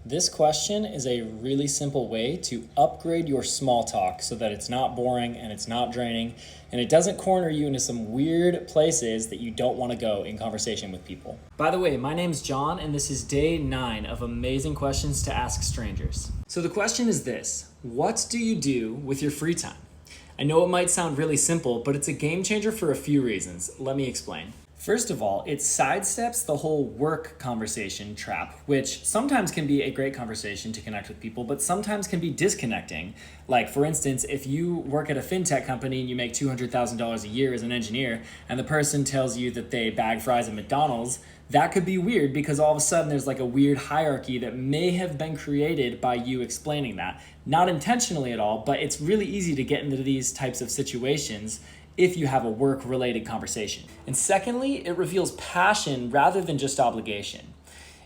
This question is a really simple way to upgrade your small talk so that it's not boring and it's not draining and it doesn't corner you into some weird places that you don't want to go in conversation with people. By the way, my name's John and this is day 9 of amazing questions to ask strangers. So the question is this: what do you do with your free time? I know it might sound really simple, but it's a game changer for a few reasons. Let me explain. First of all, it sidesteps the whole work conversation trap, which sometimes can be a great conversation to connect with people, but sometimes can be disconnecting. Like, for instance, if you work at a fintech company and you make $200,000 a year as an engineer, and the person tells you that they bag fries at McDonald's, that could be weird because all of a sudden there's like a weird hierarchy that may have been created by you explaining that. Not intentionally at all, but it's really easy to get into these types of situations if you have a work-related conversation. And secondly, it reveals passion rather than just obligation.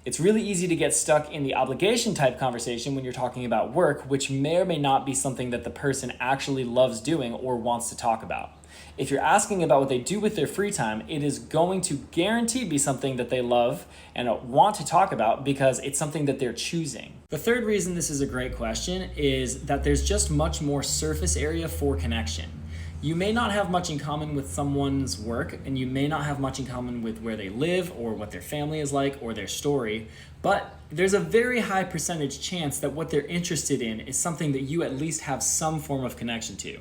It's really easy to get stuck in the obligation type conversation when you're talking about work, which may or may not be something that the person actually loves doing or wants to talk about. If you're asking about what they do with their free time, it is going to guaranteed be something that they love and want to talk about because it's something that they're choosing. The third reason this is a great question is that there's just much more surface area for connection. You may not have much in common with someone's work, and you may not have much in common with where they live or what their family is like or their story, but there's a very high percentage chance that what they're interested in is something that you at least have some form of connection to.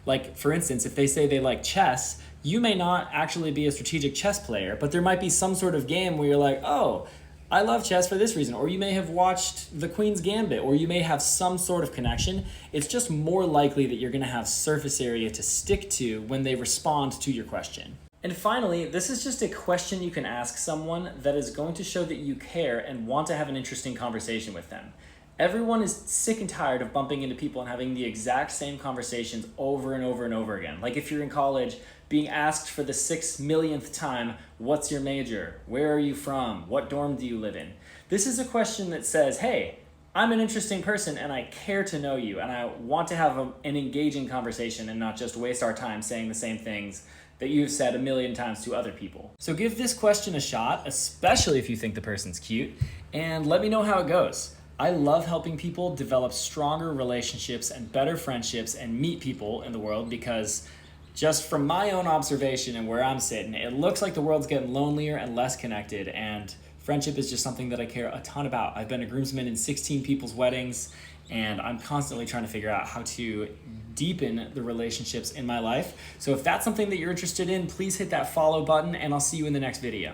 Like, for instance, if they say they like chess, you may not actually be a strategic chess player, but there might be some sort of game where you're like, oh, I love chess for this reason, or you may have watched The Queen's Gambit, or you may have some sort of connection. It's just more likely that you're going to have surface area to stick to when they respond to your question. And finally, this is just a question you can ask someone that is going to show that you care and want to have an interesting conversation with them. Everyone is sick and tired of bumping into people and having the exact same conversations over and over and over again. Like if you're in college, being asked for the 6 millionth time, what's your major? Where are you from? What dorm do you live in? This is a question that says, hey, I'm an interesting person and I care to know you and I want to have an engaging conversation and not just waste our time saying the same things that you've said a million times to other people. So give this question a shot, especially if you think the person's cute, and let me know how it goes. I love helping people develop stronger relationships and better friendships and meet people in the world because just from my own observation and where I'm sitting, it looks like the world's getting lonelier and less connected, and friendship is just something that I care a ton about. I've been a groomsman in 16 people's weddings, and I'm constantly trying to figure out how to deepen the relationships in my life. So if that's something that you're interested in, please hit that follow button, and I'll see you in the next video.